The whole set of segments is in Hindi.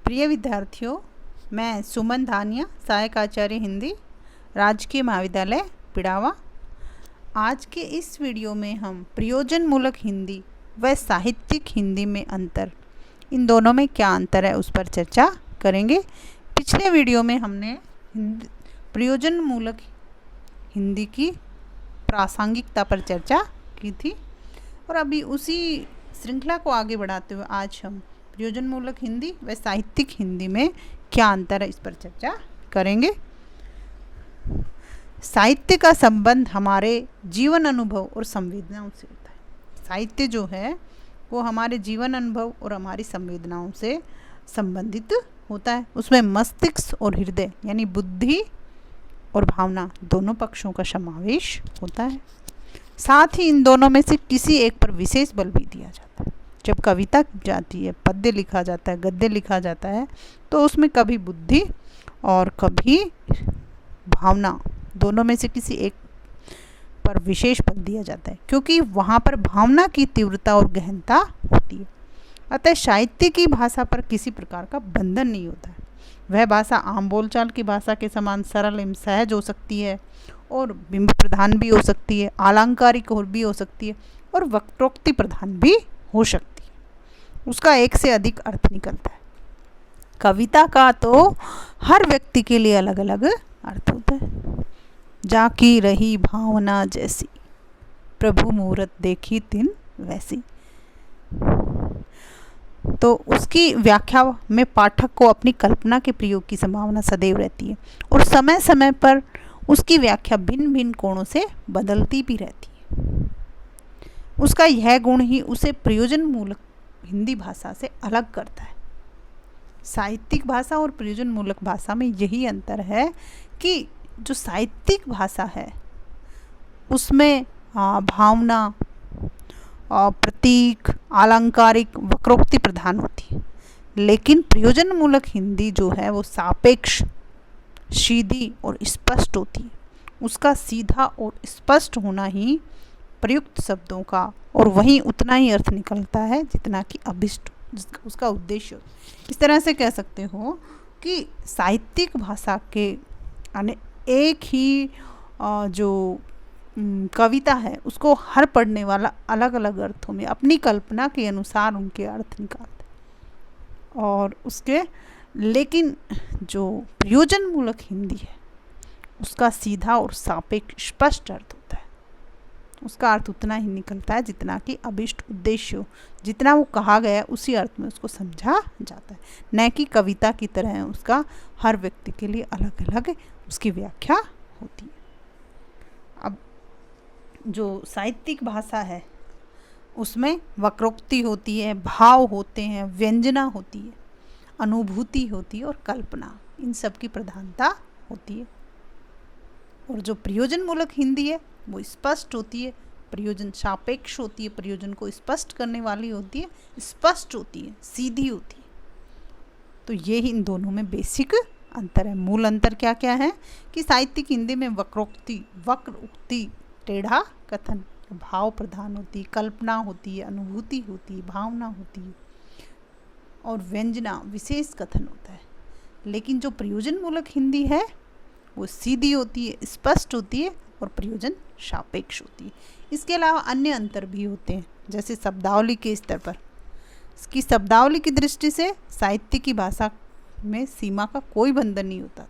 प्रिय विद्यार्थियों, मैं सुमन धानिया, सहायक आचार्य हिंदी, राजकीय महाविद्यालय पिड़ावा। आज के इस वीडियो में हम प्रयोजन मूलक हिंदी व साहित्यिक हिंदी में अंतर, इन दोनों में क्या अंतर है उस पर चर्चा करेंगे। पिछले वीडियो में हमने प्रयोजन मूलक हिंदी की प्रासंगिकता पर चर्चा की थी और अभी उसी श्रृंखला को आगे बढ़ाते हुए आज हम प्रयोजन मूलक हिंदी व साहित्यिक हिंदी में क्या अंतर है इस पर चर्चा करेंगे। साहित्य का संबंध हमारे जीवन अनुभव और संवेदनाओं से होता है। साहित्य जो है वो हमारे जीवन अनुभव और हमारी संवेदनाओं से संबंधित होता है। उसमें मस्तिष्क और हृदय यानी बुद्धि और भावना दोनों पक्षों का समावेश होता है। साथ ही इन दोनों में से किसी एक पर विशेष बल भी दिया जाता है। जब कविता की जाती है, पद्य लिखा जाता है, गद्य लिखा जाता है, तो उसमें कभी बुद्धि और कभी भावना, दोनों में से किसी एक पर विशेष बल दिया जाता है, क्योंकि वहाँ पर भावना की तीव्रता और गहनता होती है। अतः साहित्य की भाषा पर किसी प्रकार का बंधन नहीं होता है। वह भाषा आम बोलचाल की भाषा के समान सरल एवं सहज हो सकती है और बिंब प्रधान भी हो सकती है, अलंकारिक और भी हो सकती है और वक्रोक्ति प्रधान भी हो सकती है। उसका एक से अधिक अर्थ निकलता है। कविता का तो हर व्यक्ति के लिए अलग अलग अर्थ होता है। जाकी रही भावना जैसी, प्रभु मूरत देखी तिन वैसी। तो उसकी व्याख्या में पाठक को अपनी कल्पना के प्रयोग की संभावना सदैव रहती है और समय समय पर उसकी व्याख्या भिन्न भिन्न कोणों से बदलती भी रहती है। उसका यह गुण ही उसे प्रयोजन मूलक हिंदी भाषा से अलग करता है। साहित्यिक भाषा और प्रयोजन मूलक भाषा में यही अंतर है कि जो साहित्यिक भाषा है उसमें भावना, प्रतीक, अलंकारिक, वक्रोक्ति प्रधान होती है, लेकिन प्रयोजन मूलक हिंदी जो है वो सापेक्ष, सीधी और स्पष्ट होती है। उसका सीधा और स्पष्ट होना ही प्रयुक्त शब्दों का और वहीं उतना ही अर्थ निकलता है जितना कि अभिष्ट उसका उद्देश्य। इस तरह से कह सकते हो कि साहित्यिक भाषा के एक ही जो कविता है उसको हर पढ़ने वाला अलग अलग अर्थों में अपनी कल्पना के अनुसार उनके अर्थ निकालता है और उसके, लेकिन जो प्रयोजन मूलक हिंदी है उसका सीधा और सापेक्ष स्पष्ट अर्थ होता है। उसका अर्थ उतना ही निकलता है जितना कि अभिष्ट उद्देश्य, जितना वो कहा गया है उसी अर्थ में उसको समझा जाता है, न कि कविता की तरह उसका हर व्यक्ति के लिए अलग अलग उसकी व्याख्या होती है। अब जो साहित्यिक भाषा है उसमें वक्रोक्ति होती है, भाव होते हैं, व्यंजना होती है, अनुभूति होती है और कल्पना, इन सब की प्रधानता होती है। और जो प्रयोजन मूलक हिंदी है वो स्पष्ट होती है, प्रयोजन सापेक्ष होती है, प्रयोजन को स्पष्ट करने वाली होती है, स्पष्ट होती है, सीधी होती है। तो ये ही इन दोनों में बेसिक अंतर है। मूल अंतर क्या क्या है कि साहित्यिक हिंदी में वक्रोक्ति, वक्र उक्ति, टेढ़ा कथन, भाव प्रधान होती है, कल्पना होती है, अनुभूति होती है, भावना होती है और व्यंजना विशेष कथन होता है। लेकिन जो प्रयोजन मूलक हिंदी है वो सीधी होती है, स्पष्ट होती है और प्रयोजन सापेक्ष होती है। इसके अलावा अन्य अंतर भी होते हैं, जैसे शब्दावली के स्तर पर। इसकी शब्दावली की दृष्टि से साहित्य की भाषा में सीमा का कोई बंधन नहीं होता।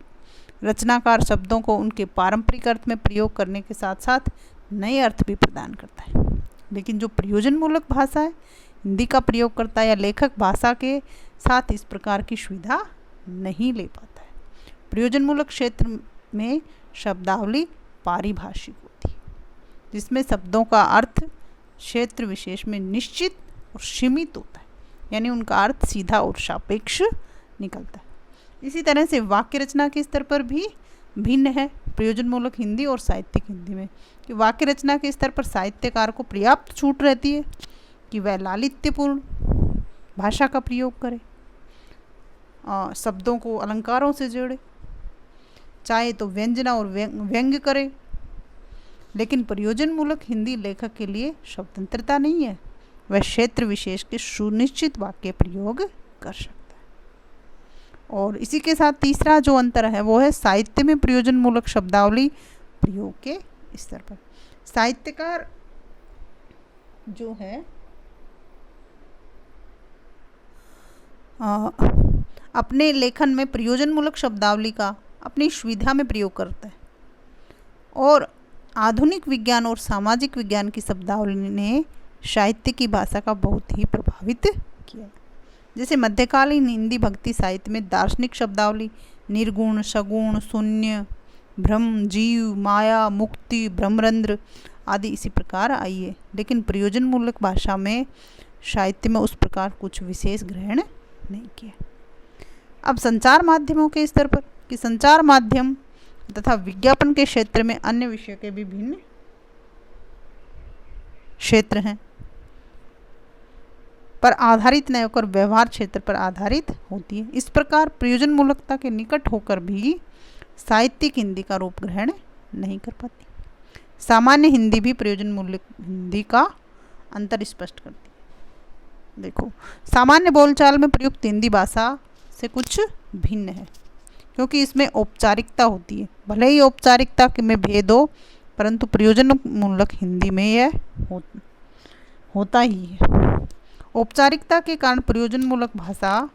रचनाकार शब्दों को उनके पारंपरिक अर्थ में प्रयोग करने के साथ साथ नए अर्थ भी प्रदान करता है। लेकिन जो प्रयोजन मूलक भाषा है, हिंदी का प्रयोग करता है या लेखक भाषा के साथ इस प्रकार की सुविधा नहीं ले पाता है। प्रयोजन मूलक क्षेत्र में शब्दावली पारिभाषिक होती है, जिसमें शब्दों का अर्थ क्षेत्र विशेष में निश्चित और सीमित होता है, यानी उनका अर्थ सीधा और सापेक्ष निकलता है। इसी तरह से वाक्य रचना के स्तर पर भी भिन्न है प्रयोजन मूलक हिंदी और साहित्यिक हिंदी में, कि वाक्य रचना के स्तर पर साहित्यकार को पर्याप्त छूट रहती है कि वह लालित्यपूर्ण भाषा का प्रयोग करे, शब्दों को अलंकारों से जोड़े, चाहे तो व्यंजना और व्यंग्य करे। लेकिन प्रयोजन मूलक हिंदी लेखक के लिए स्वतंत्रता नहीं है, वह क्षेत्र विशेष के सुनिश्चित वाक्य प्रयोग कर सकता है। और इसी के साथ तीसरा जो अंतर है वो है साहित्य में प्रयोजन मूलक शब्दावली प्रयोग के स्तर पर। साहित्यकार जो है अपने लेखन में प्रयोजन मूलक शब्दावली का अपनी सुविधा में प्रयोग करता है, और आधुनिक विज्ञान और सामाजिक विज्ञान की शब्दावली ने साहित्य की भाषा का बहुत ही प्रभावित किया। जैसे मध्यकालीन हिंदी भक्ति साहित्य में दार्शनिक शब्दावली निर्गुण, सगुण, शून्य, ब्रह्म, जीव, माया, मुक्ति, ब्रह्मरंध्र आदि इसी प्रकार आई है, लेकिन प्रयोजन मूलक भाषा में साहित्य में उस प्रकार कुछ विशेष ग्रहण नहीं किया। अब संचार माध्यमों के स्तर पर कि संचार माध्यम तथा विज्ञापन के क्षेत्र में अन्य विषयों के भी भिन्न क्षेत्र हैं पर आधारित न होकर व्यवहार क्षेत्र पर आधारित होती है। इस प्रकार प्रयोजन मूलकता के निकट होकर भी साहित्यिक हिंदी का रूप ग्रहण नहीं कर पाती। सामान्य हिंदी भी प्रयोजन मूलक हिंदी का अंतर स्पष्ट करती है। देखो, सामान्य बोलचाल में प्रयुक्त हिंदी भाषा से कुछ भिन्न है, क्योंकि इसमें औपचारिकता होती है। भले ही औपचारिकता में भेद हो, परंतु प्रयोजन मूलक हिंदी में यह होता ही है। औपचारिकता के कारण प्रयोजन मूलक भाषा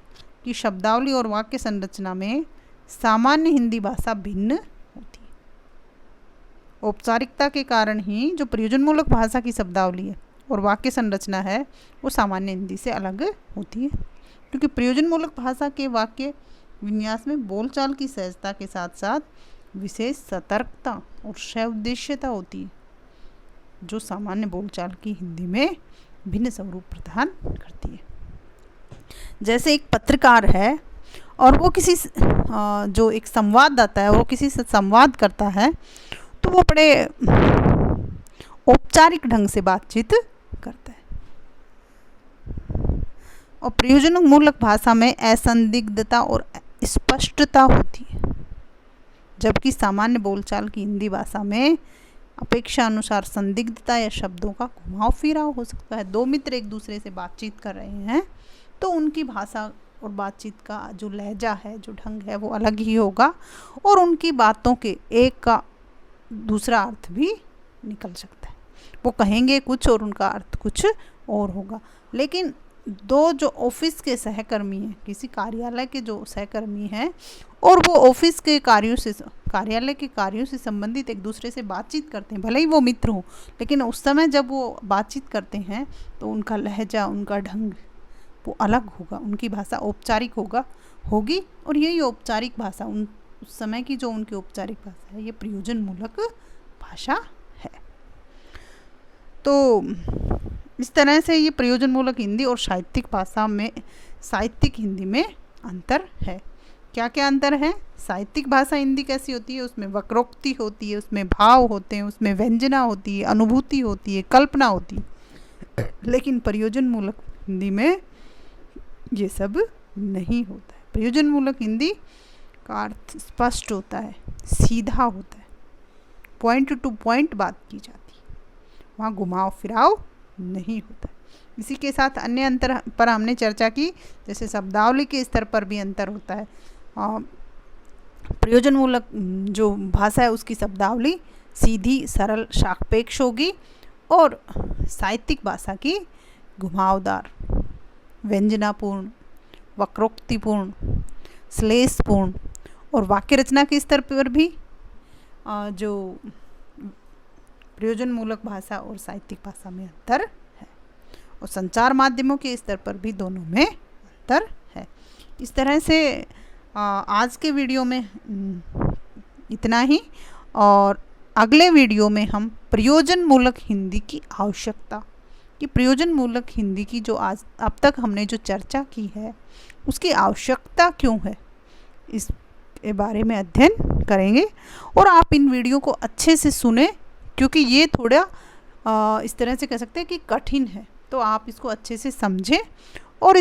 की शब्दावली और वाक्य संरचना में सामान्य हिंदी भाषा भिन्न होती है। औपचारिकता के कारण ही जो प्रयोजन मूलक भाषा की शब्दावली है और वाक्य संरचना है वो सामान्य हिंदी से अलग होती है, क्योंकि प्रयोजन मूलक भाषा के वाक्य विन्यास में बोलचाल की सहजता के साथ साथ विशेष सतर्कता और सउद्देश्यता होती है, जो सामान्य बोलचाल की हिंदी में भिन्न स्वरूप प्रदान करती है। जैसे एक पत्रकार है और वो किसी जो एक संवाददाता है वो किसी से संवाद करता है, तो वो बड़े औपचारिक ढंग से बातचीत करता है, और प्रयोजन मूलक भाषा में असंदिग्धता और स्पष्टता होती है, जबकि सामान्य बोलचाल की हिंदी भाषा में अपेक्षा अनुसार संदिग्धता या शब्दों का घुमाव फिराव हो सकता है। दो मित्र एक दूसरे से बातचीत कर रहे हैं तो उनकी भाषा और बातचीत का जो लहजा है, जो ढंग है, वो अलग ही होगा, और उनकी बातों के एक का दूसरा अर्थ भी निकल सकता है। वो कहेंगे कुछ और उनका अर्थ कुछ और होगा। लेकिन दो जो ऑफिस के सहकर्मी हैं, किसी कार्यालय के जो सहकर्मी हैं, और वो ऑफिस के कार्यों से, कार्यालय के कार्यों से संबंधित एक दूसरे से बातचीत करते हैं, भले ही वो मित्र हों, लेकिन उस समय जब वो बातचीत करते हैं तो उनका लहजा, उनका ढंग वो अलग होगा, उनकी भाषा औपचारिक होगी, और यही औपचारिक भाषा उस समय की जो उनकी औपचारिक भाषा है, ये प्रयोजन मूलक भाषा है। तो इस तरह से ये प्रयोजन मूलक हिंदी और साहित्यिक भाषा में, साहित्यिक हिंदी में अंतर है। क्या क्या अंतर है? साहित्यिक भाषा हिंदी कैसी होती है? उसमें वक्रोक्ति होती है, उसमें भाव होते हैं, उसमें व्यंजना होती है, अनुभूति होती है, कल्पना होती है। लेकिन प्रयोजन मूलक हिंदी में ये सब नहीं होता है। प्रयोजन मूलक हिंदी का अर्थ स्पष्ट होता है, सीधा होता है, पॉइंट टू पॉइंट बात की जाती है, वहाँ घुमाव फिराव नहीं होता। इसी के साथ अन्य अंतर पर हमने चर्चा की, जैसे शब्दावली के स्तर पर भी अंतर होता है। प्रयोजन मूलक जो भाषा है उसकी शब्दावली सीधी, सरल, सापेक्ष होगी, और साहित्यिक भाषा की घुमावदार, व्यंजनापूर्ण, वक्रोक्तिपूर्ण, श्लेषपूर्ण, और वाक्य रचना के स्तर पर भी जो प्रयोजन मूलक भाषा और साहित्यिक भाषा में अंतर है, और संचार माध्यमों के स्तर पर भी दोनों में अंतर है। इस तरह से आज के वीडियो में इतना ही, और अगले वीडियो में हम प्रयोजन मूलक हिंदी की आवश्यकता, कि प्रयोजन मूलक हिंदी की जो आज अब तक हमने जो चर्चा की है उसकी आवश्यकता क्यों है, इस बारे में अध्ययन करेंगे। और आप इन वीडियो को अच्छे से सुने, क्योंकि ये थोड़ा इस तरह से कह सकते हैं कि कठिन है, तो आप इसको अच्छे से समझें, और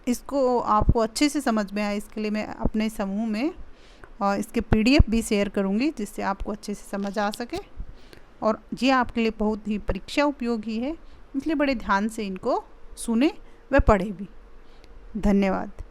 इसको आपको अच्छे से समझ में आए, इसके लिए मैं अपने समूह में इसके PDF भी शेयर करूँगी, जिससे आपको अच्छे से समझ आ सके, और ये आपके लिए बहुत ही परीक्षा उपयोगी है, इसलिए बड़े ध्यान से इनको सुने व पढ़े भी। धन्यवाद।